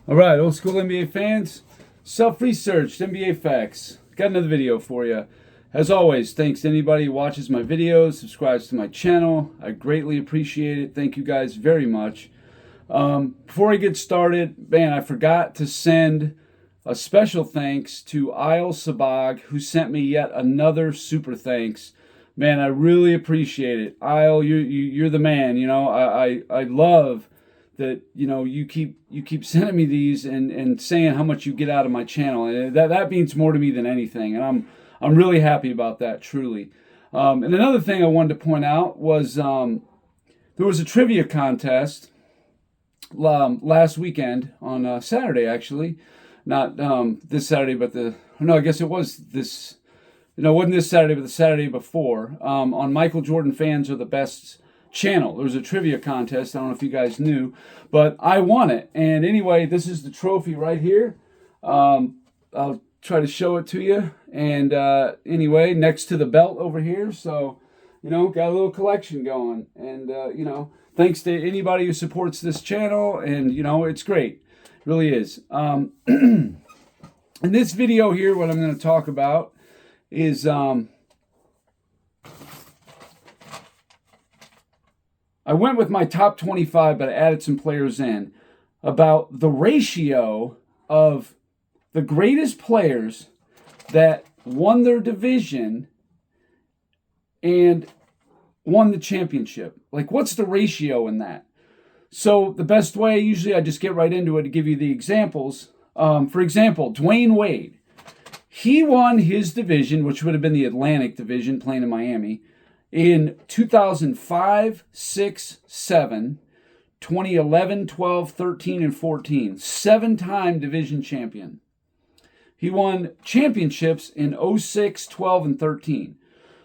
All right, old school NBA fans, self-researched NBA facts. Got another video for you. As always, thanks to anybody who watches my videos, subscribes to my channel. I greatly appreciate it. Thank you guys very much. Before I get started, man, I forgot to send a special thanks to Isle Sabag, who sent me yet another super thanks. Man, I really appreciate it. Isle, you're the man. You know, I love that, you know, you keep sending me these and saying how much you get out of my channel, and that means more to me than anything, and I'm really happy about that, truly. And another thing I wanted to point out was there was a trivia contest last weekend on Saturday, actually, not this Saturday, but I guess it was this. No, it wasn't this Saturday, but the Saturday before, on Michael Jordan Fans Are the Best channel. There was a trivia contest. I don't know if you guys knew, but I won it. And anyway, this is the trophy right here. I'll try to show it to you. And anyway, next to the belt over here. So, you know, got a little collection going. And, you know, thanks to anybody who supports this channel. And, you know, it's great. It really is. In this video here, what I'm going to talk about is I went with my top 25, but I added some players in about the ratio of the greatest players that won their division and won the championship. Like, what's the ratio in that? So the best way, usually I just get right into it to give you the examples. For example, Dwayne Wade. He won his division, which would have been the Atlantic Division, playing in Miami, in 2005, 6, 7, 2011, 12, 13, and 14. 7-time division champion. He won championships in 06, 12, and 13.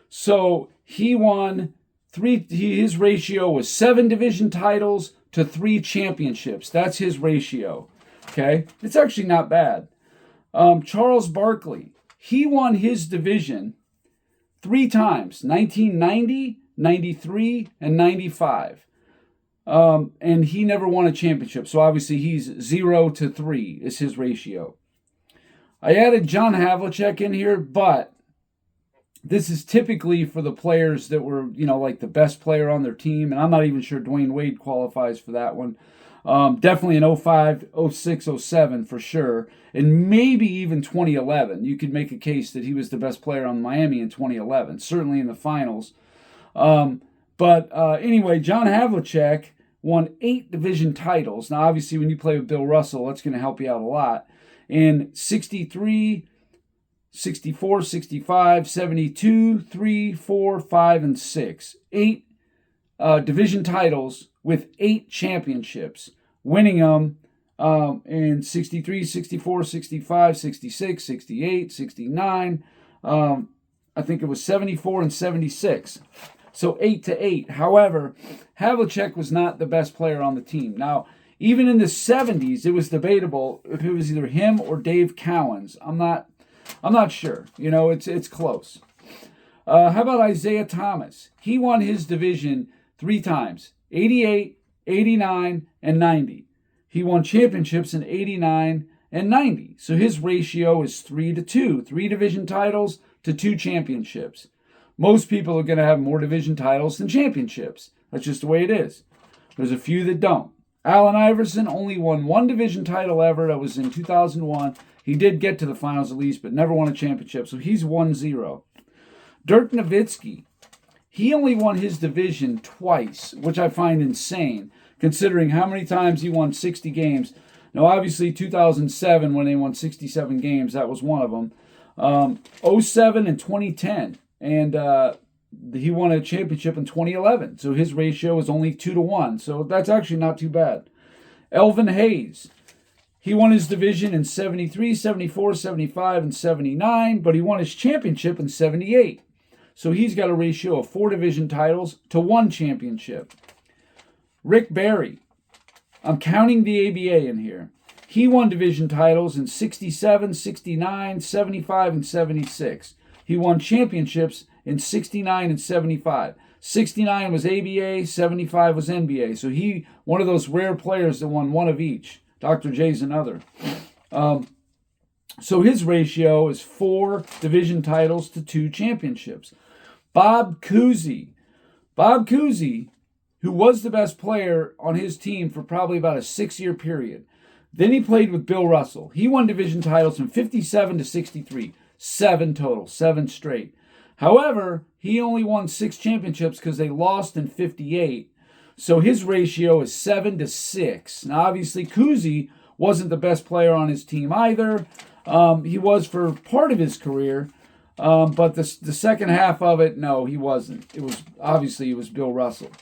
So he won his ratio was 7 division titles to 3 championships. That's his ratio. Okay? It's actually not bad. Charles Barkley, he won his division 3 times, 1990, 93, and 95. And he never won a championship. So obviously he's 0 to 3 is his ratio. I added John Havlicek in here, but this is typically for the players that were, you know, like the best player on their team. And I'm not even sure Dwayne Wade qualifies for that one. Definitely in 05, 06, 07 for sure. And maybe even 2011. You could make a case that he was the best player on Miami in 2011. Certainly in the finals. Anyway, John Havlicek won 8 division titles. Now, obviously, when you play with Bill Russell, that's going to help you out a lot. In 63, 64, 65, 72, 3, 4, 5, and 6. 8 division titles with 8 championships, winning them in 63, 64, 65, 66, 68, 69. I think it was 74 and 76. So 8 to 8. However, Havlicek was not the best player on the team. Now, even in the 70s, it was debatable if it was either him or Dave Cowens. I'm not sure. You know, it's close. How about Isaiah Thomas? He won his division 3 times, 88, 89, and 90. He won championships in 89 and 90. So his ratio is 3 to 2. 3 division titles to 2 championships. Most people are going to have more division titles than championships. That's just the way it is. There's a few that don't. Allen Iverson only won 1 division title ever. That was in 2001. He did get to the finals at least, but never won a championship. So he's 1-0. Dirk Nowitzki. He only won his division twice, which I find insane, considering how many times he won 60 games. Now, obviously, 2007, when they won 67 games, that was one of them. 07 and 2010, and he won a championship in 2011. So his ratio is only 2 to 1. So that's actually not too bad. Elvin Hayes. He won his division in 73, 74, 75, and 79, but he won his championship in 78. So he's got a ratio of 4 division titles to 1 championship. Rick Barry. I'm counting the ABA in here. He won division titles in 67, 69, 75, and 76. He won championships in 69 and 75. 69 was ABA, 75 was NBA. So he, one of those rare players that won one of each. Dr. J's another. So his ratio is 4 division titles to 2 championships. Bob Cousy, who was the best player on his team for probably about a 6-year period. Then he played with Bill Russell. He won division titles from 57 to 63. 7 total, 7 straight. However, he only won 6 championships because they lost in 58. So his ratio is 7 to 6. Now, obviously, Cousy wasn't the best player on his team either. He was for part of his career, but the second half of it, no, he wasn't. It was Bill Russell.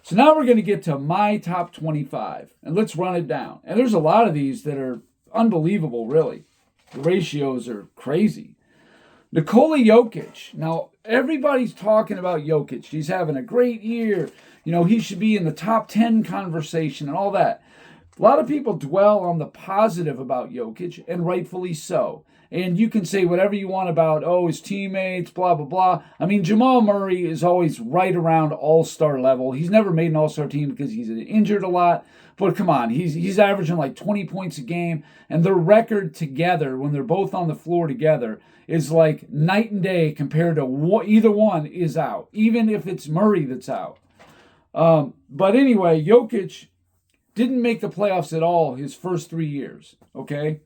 So now we're going to get to my top 25, and let's run it down. And there's a lot of these that are unbelievable, really. The ratios are crazy. Nikola Jokic. Now, everybody's talking about Jokic. He's having a great year. You know, he should be in the top 10 conversation and all that. A lot of people dwell on the positive about Jokic, and rightfully so. And you can say whatever you want about, his teammates, blah, blah, blah. I mean, Jamal Murray is always right around all-star level. He's never made an all-star team because he's injured a lot. But come on, he's averaging like 20 points a game. And their record together, when they're both on the floor together, is like night and day compared to either one is out, even if it's Murray that's out. But anyway, Jokic didn't make the playoffs at all his first 3 years, okay?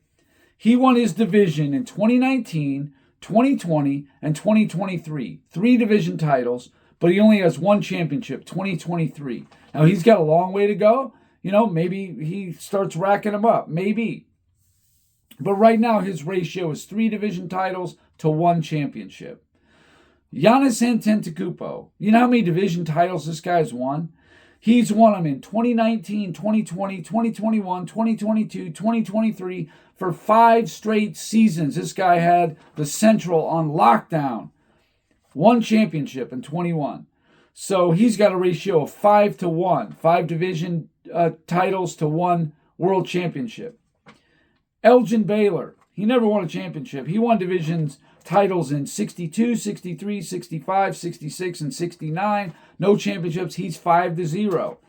He won his division in 2019, 2020, and 2023. 3 division titles, but he only has 1 championship, 2023. Now, he's got a long way to go. You know, maybe he starts racking them up. Maybe. But right now, his ratio is 3 division titles to 1 championship. Giannis Antetokounmpo. You know how many division titles this guy's won? He's won them in 2019, 2020, 2021, 2022, 2023 for 5 straight seasons. This guy had the Central on lockdown. 1 championship in 21. So he's got a ratio of 5 to 1. 5 division titles to 1 world championship. Elgin Baylor. He never won a championship. He won divisions titles in 62, 63, 65, 66, and 69. No championships. He's 5 to 0.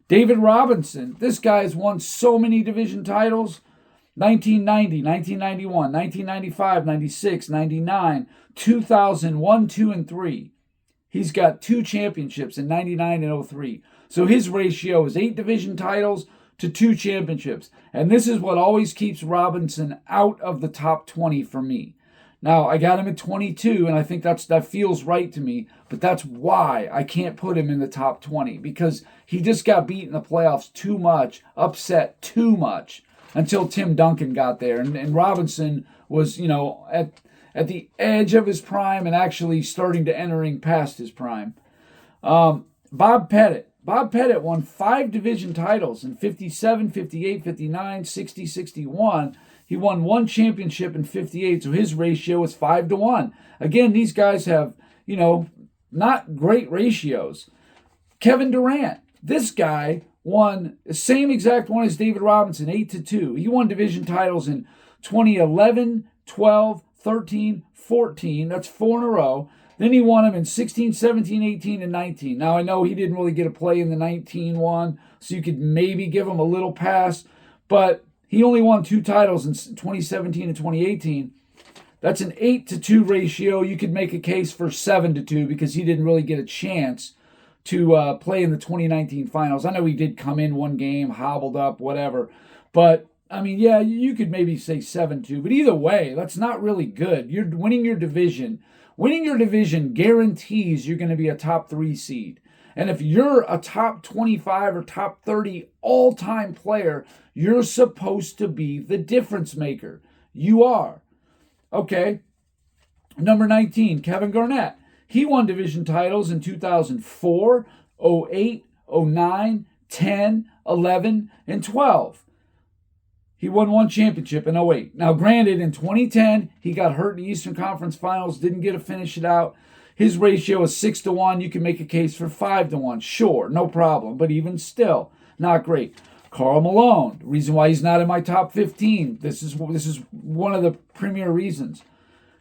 David Robinson. This guy's won so many division titles. 1990, 1991, 1995, 96, 99, 2001, 2, and 3. He's got 2 championships in 99 and 03. So his ratio is 8 division titles to 2 championships. And this is what always keeps Robinson out of the top 20 for me. Now, I got him at 22, and I think that feels right to me, but that's why I can't put him in the top 20, because he just got beat in the playoffs too much, upset too much, until Tim Duncan got there. And Robinson was, at the edge of his prime and actually starting to entering past his prime. Bob Pettit. Bob Pettit won 5 division titles in 57, 58, 59, 60, 61. He won 1 championship in 58, so his ratio is 5 to 1. Again, these guys have, not great ratios. Kevin Durant. This guy won the same exact one as David Robinson, 8 to 2. He won division titles in 2011, 12, 13, 14. That's 4 in a row. Then he won them in 16, 17, 18, and 19. Now, I know he didn't really get a play in the 19 one, so you could maybe give him a little pass, but he only won 2 titles in 2017 and 2018. That's an 8 to 2 ratio. You could make a case for 7 to 2 because he didn't really get a chance to play in the 2019 finals. I know he did come in 1 game, hobbled up, whatever. But, I mean, yeah, you could maybe say 7-2. But either way, that's not really good. You're winning your division. Winning your division guarantees you're going to be a top 3 seed. And if you're a top 25 or top 30 all-time player, you're supposed to be the difference maker. You are. Okay. Number 19, Kevin Garnett. He won division titles in 2004, 08, 09, 10, 11, and 12. He won 1 championship in 08. Now, granted, in 2010, he got hurt in the Eastern Conference Finals, didn't get to finish it out. His ratio is 6 to 1. You can make a case for 5 to 1. Sure, no problem. But even still, not great. Karl Malone. The reason why he's not in my top 15. This is one of the premier reasons.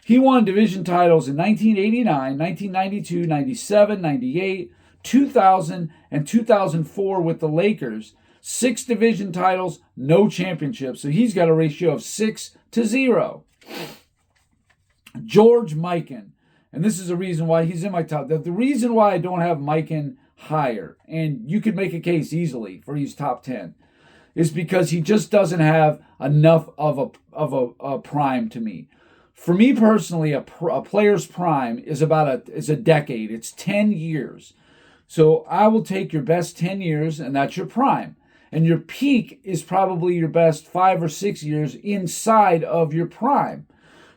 He won division titles in 1989, 1992, 97, 98, 2000, and 2004 with the Lakers. 6 division titles, no championships. So he's got a ratio of 6-0. George Mikan. And this is the reason why he's in my top. The reason why I don't have Mikan higher, and you could make a case easily for he's top 10, is because he just doesn't have enough of a prime to me. For me personally, a player's prime is is a decade. It's 10 years. So I will take your best 10 years, and that's your prime. And your peak is probably your best 5 or 6 years inside of your prime.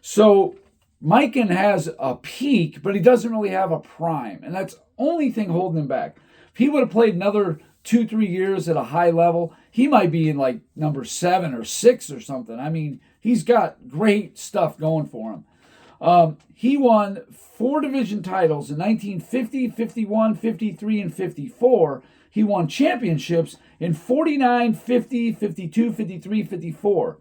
So Mikan has a peak, but he doesn't really have a prime. And that's the only thing holding him back. If he would have played another 2-3 years at a high level, he might be in like number 7 or 6 or something. I mean, he's got great stuff going for him. He won 4 division titles in 1950, 51, 53, and 54. He won championships in 49, 50, 52, 53, 54.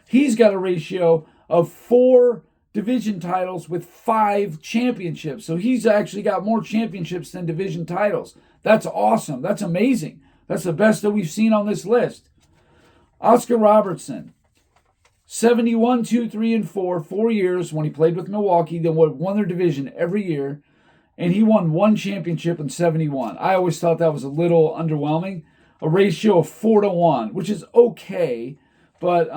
He's got a ratio of 4 division titles with 5 championships. So he's actually got more championships than division titles. That's awesome. That's amazing. That's the best that we've seen on this list. Oscar Robertson, 71, 2, 3, and 4, 4 years when he played with Milwaukee. They won their division every year, and he won 1 championship in 71. I always thought that was a little underwhelming. A ratio of 4-1, which is okay, but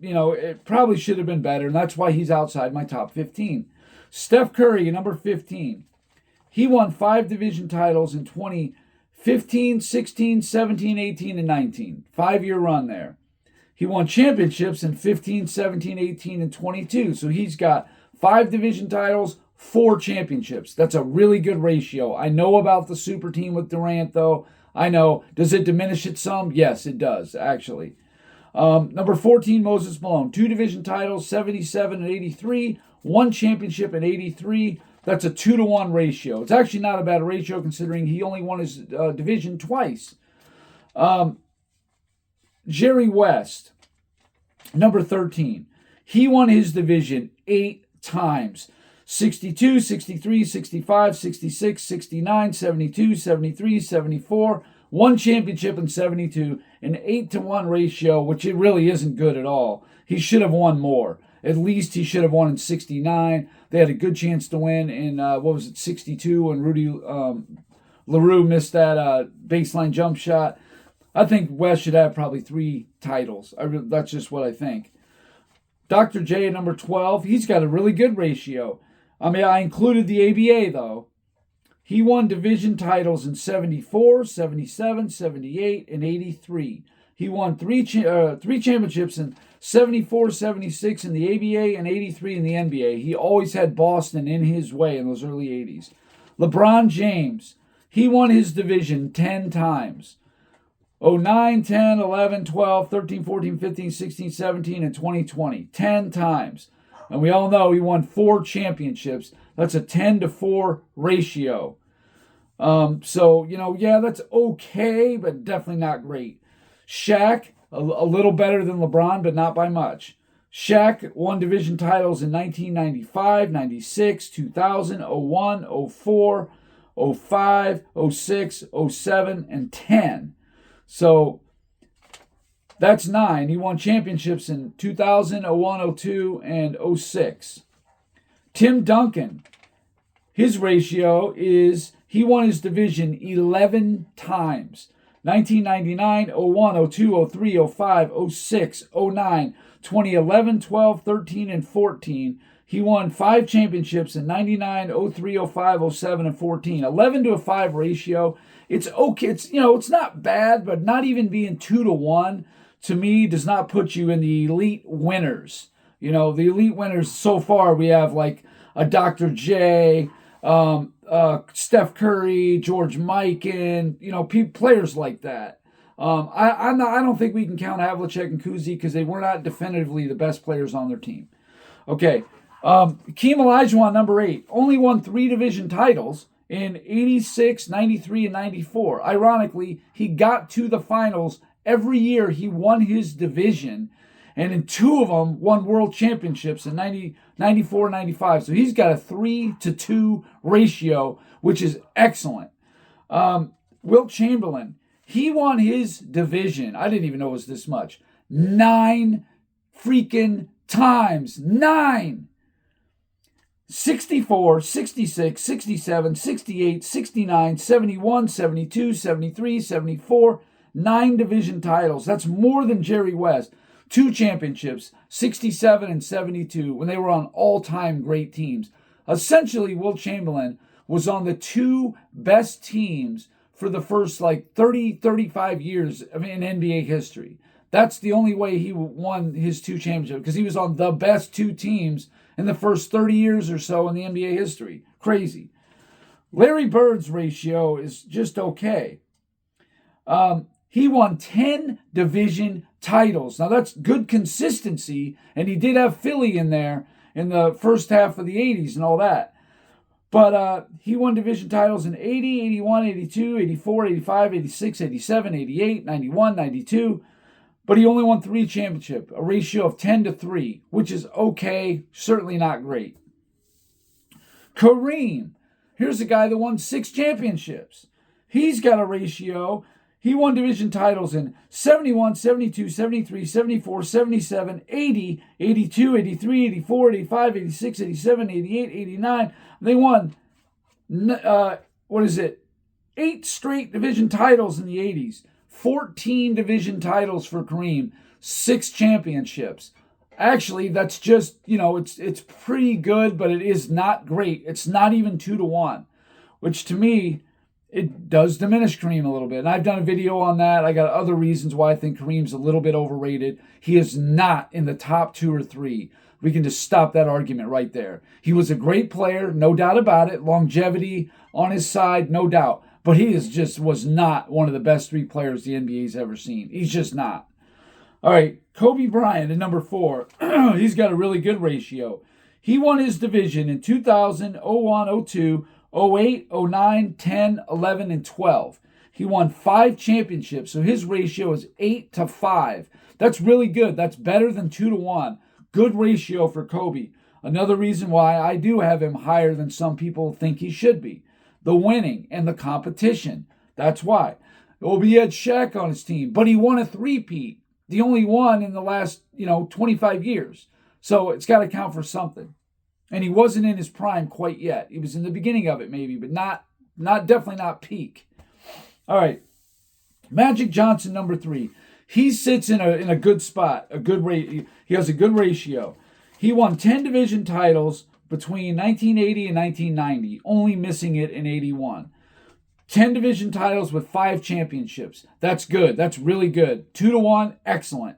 it probably should have been better, and that's why he's outside my top 15. Steph Curry, number 15. He won 5 division titles in 2015, 16, 17, 18, and 19. 5-year run there. He won championships in 15, 17, 18, and 22. So he's got 5 division titles, 4 championships. That's a really good ratio. I know about the super team with Durant, though. I know. Does it diminish it some? Yes, it does, actually. Number 14, Moses Malone. 2 division titles, 77 and 83. 1 championship in 83. That's a 2-1 ratio. It's actually not a bad ratio considering he only won his division twice. Jerry West, number 13. He won his division 8 times. 62, 63, 65, 66, 69, 72, 73, 74. 1 championship in 72. An 8-1 ratio, which it really isn't good at all. He should have won more. At least he should have won in 69. They had a good chance to win in, 62 when Rudy LaRue missed that baseline jump shot. I think West should have probably 3 titles. That's just what I think. Dr. J at number 12, he's got a really good ratio. I mean, I included the ABA, though. He won division titles in 74, 77, 78, and 83. He won 3 championships in 74, 76 in the ABA, and 83 in the NBA. He always had Boston in his way in those early 80s. LeBron James, he won his division 10 times. 09, 10, 11, 12, 13, 14, 15, 16, 17, and 2020. 10 times. And we all know he won 4 championships. That's a 10-4 ratio. That's okay, but definitely not great. Shaq, a little better than LeBron, but not by much. Shaq won division titles in 1995, 96, 2000, 01, 04, 05, 06, 07, and 10. So that's 9. He won championships in 2000, 01, 02, and 06. Tim Duncan, his ratio is he won his division 11 times. 1999, 01, 02, 03, 05, 06, 09, 2011, 12, 13, and 14. He won 5 championships in 99, 03, 05, 07, and 14. 11-5 ratio. It's okay. It's not bad, but not even being 2-1 to me does not put you in the elite winners. The elite winners so far, we have like a Dr. J, Steph Curry, George Mikan, players like that. I don't think we can count Havlicek and Kuzi because they were not definitively the best players on their team. Okay, Hakeem Olajuwon, number 8, only won 3 division titles in 86, 93, and 94. Ironically, he got to the finals every year he won his division, and in 2 of them won world championships in 90, 94, 95. So he's got a 3-2 ratio, which is excellent. Wilt Chamberlain, He won his division. I didn't even know it was this much. 9 freaking times. 9. 64, 66, 67, 68, 69, 71, 72, 73, 74. 9 division titles. That's more than Jerry West. 2 championships, 67 and 72, when they were on all-time great teams. Essentially, Wilt Chamberlain was on the 2 best teams for the first 30, 35 years in NBA history. That's the only way he won his 2 championships, because he was on the best 2 teams in the first 30 years or so in the NBA history. Crazy. Larry Bird's ratio is just okay. He won 10 division titles. Now, that's good consistency, and he did have Philly in there in the first half of the 80s and all that. But he won division titles in 80, 81, 82, 84, 85, 86, 87, 88, 91, 92. But he only won 3 championships, a ratio of 10-3, which is okay, certainly not great. Kareem, here's a guy that won 6 championships. He's got a ratio. He won division titles in 71, 72, 73, 74, 77, 80, 82, 83, 84, 85, 86, 87, 88, 89. They won, 8 straight division titles in the 80s. 14 division titles for Kareem. 6 championships. Actually, that's just, it's pretty good, but it is not great. It's not even 2-1, which to me, it does diminish Kareem a little bit. And I've done a video on that. I got other reasons why I think Kareem's a little bit overrated. He is not in the top 2 or 3. We can just stop that argument right there. He was a great player, no doubt about it. Longevity on his side, no doubt. But he was not one of the best 3 players the NBA's ever seen. He's just not. All right, Kobe Bryant at number 4. He's got a really good ratio. He won his division in 2000, 01, 02, 08, 09, 10, 11, and 12. He won 5 championships, so his ratio is 8-5. That's really good. That's better than 2-1. Good ratio for Kobe. Another reason why I do have him higher than some people think he should be. The winning and the competition. That's why. He had Shaq on his team, but he won a 3-peat. The only one in the last, 25 years. So it's got to count for something. And he wasn't in his prime quite yet. He was in the beginning of it maybe, but definitely not peak. All right. Magic Johnson, number 3. He sits in a good spot, a good rate. He has a good ratio. He won 10 division titles between 1980 and 1990, only missing it in 81. 10 division titles with 5 championships. That's good. That's really good. 2-1, excellent.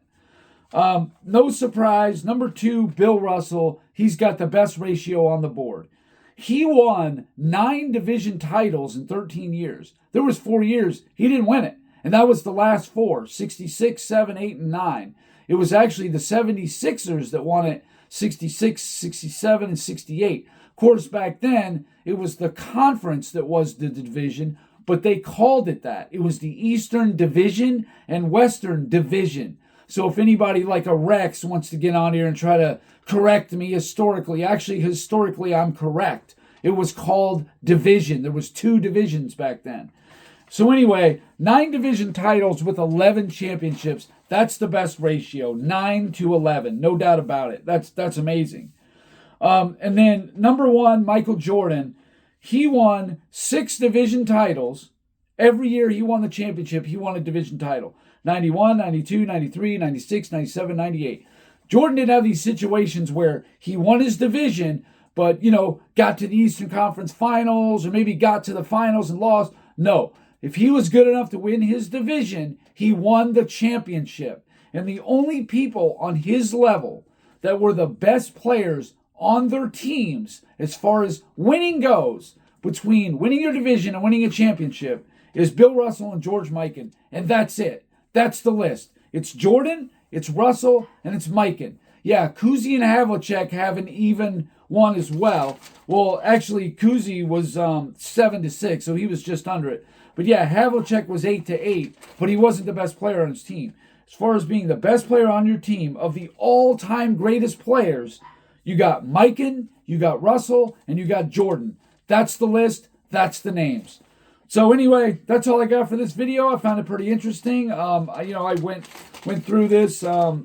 No surprise. Number 2, Bill Russell. He's got the best ratio on the board. He won 9 division titles in 13 years. There was 4 years he didn't win it. And that was the last 4, 66, 7, 8, and 9. It was actually the 76ers that won it 66, 67, and 68. Of course, back then, it was the conference that was the division, but they called it that. It was the Eastern Division and Western Division. So if anybody like a Rex wants to get on here and try to correct me historically, I'm correct. It was called division. There was 2 divisions back then. So anyway, 9 division titles with 11 championships. That's the best ratio, 9-11. No doubt about it. That's amazing. And then number 1, Michael Jordan. He won 6 division titles. Every year he won the championship, he won a division title. 91, 92, 93, 96, 97, 98. Jordan didn't have these situations where he won his division, but, got to the Eastern Conference Finals or maybe got to the finals and lost. No. If he was good enough to win his division, he won the championship. And the only people on his level that were the best players on their teams as far as winning goes, between winning your division and winning a championship, is Bill Russell and George Mikan. And that's it. That's the list. It's Jordan, it's Russell, and it's Mikan. Yeah, Kuzi and Havlicek have an even one as well. Well, actually, Kuzi was 7-6, so he was just under it. But yeah, Havlicek was 8-8, but he wasn't the best player on his team. As far as being the best player on your team, of the all-time greatest players, you got Mikan, you got Russell, and you got Jordan. That's the list. That's the names. So anyway, that's all I got for this video. I found it pretty interesting. I went through this. I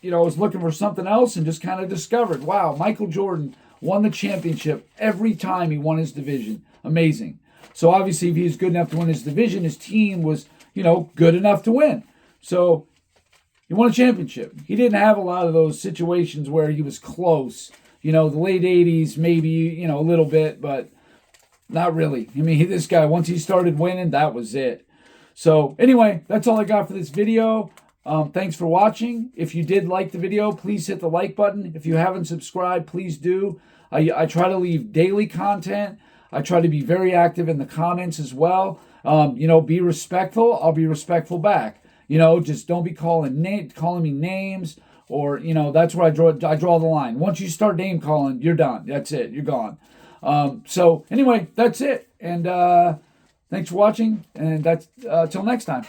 was looking for something else and just kind of discovered, wow, Michael Jordan won the championship every time he won his division. Amazing. So obviously, if he was good enough to win his division, his team was, good enough to win. So he won a championship. He didn't have a lot of those situations where he was close. The late 80s, maybe, a little bit, but not really. I mean, this guy, once he started winning, that was it. So anyway, that's all I got for this video. Thanks for watching. If you did like the video, please hit the like button. If you haven't subscribed, please do. I try to leave daily content. I try to be very active in the comments as well. Be respectful. I'll be respectful back. Just don't be calling me names, or that's where I draw the line. Once you start name calling, you're done. That's it. You're gone. So anyway, that's it. And thanks for watching. And that's till next time.